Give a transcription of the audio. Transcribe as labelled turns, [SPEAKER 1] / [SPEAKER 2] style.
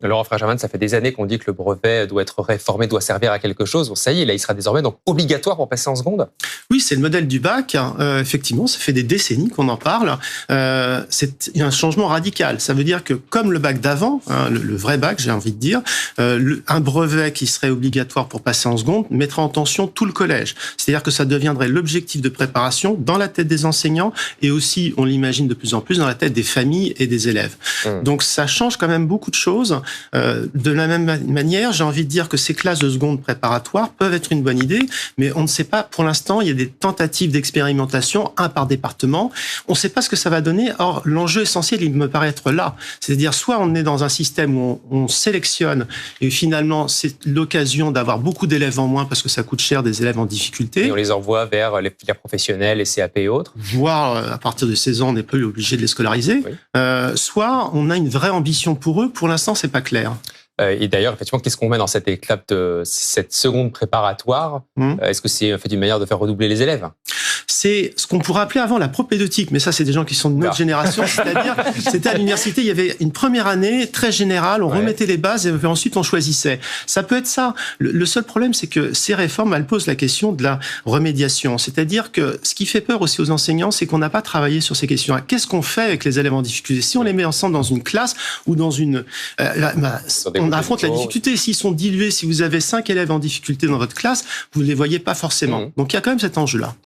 [SPEAKER 1] Laurent Frère-Germain, ça fait des années qu'on dit que le brevet doit être réformé, doit servir à quelque chose. Bon, ça y est, là, il sera désormais donc obligatoire pour passer en seconde.
[SPEAKER 2] Oui, c'est le modèle du bac. Effectivement, ça fait des décennies qu'on en parle. C'est un changement radical. Ça veut dire que comme le bac d'avant, le vrai bac, j'ai envie de dire, un brevet qui serait obligatoire pour passer en seconde mettrait en tension tout le collège. C'est-à-dire que ça deviendrait l'objectif de préparation dans la tête des enseignants et aussi, on l'imagine de plus en plus, dans la tête des familles et des élèves. Donc ça change quand même beaucoup de choses. De la même manière, j'ai envie de dire que ces classes de seconde préparatoires peuvent être une bonne idée, mais on ne sait pas, pour l'instant, il y a des tentatives d'expérimentation, un par département. On ne sait pas ce que ça va donner. Or, l'enjeu essentiel, il me paraît être là. C'est-à-dire, soit on est dans un système où on sélectionne et finalement, c'est l'occasion d'avoir beaucoup d'élèves en moins parce que ça coûte cher des élèves en difficulté.
[SPEAKER 1] Et on les envoie vers les filières professionnelles, les CAP et autres.
[SPEAKER 2] Voire, à partir de 16 ans, on n'est plus obligé de les scolariser. Oui. Soit on a une vraie ambition pour eux. Pour l'instant, c'est pas clair.
[SPEAKER 1] Et d'ailleurs, effectivement, qu'est-ce qu'on met dans cette étape de cette seconde préparatoire? Est-ce que c'est en fait une manière de faire redoubler les élèves?
[SPEAKER 2] C'est ce qu'on pourrait appeler avant la propédeutique, mais ça, c'est des gens qui sont de notre génération. C'est-à-dire, c'était à l'université, il y avait une première année très générale, on remettait les bases et ensuite on choisissait. Ça peut être ça. Le seul problème, c'est que ces réformes, elles posent la question de la remédiation. C'est-à-dire que ce qui fait peur aussi aux enseignants, c'est qu'on n'a pas travaillé sur ces questions-là. Qu'est-ce qu'on fait avec les élèves en difficulté? Si on les met ensemble dans une classe ou dans une... on affronte la difficulté. S'ils sont dilués, si vous avez 5 élèves en difficulté dans votre classe, vous ne les voyez pas forcément. Donc il y a quand même cet enjeu-là.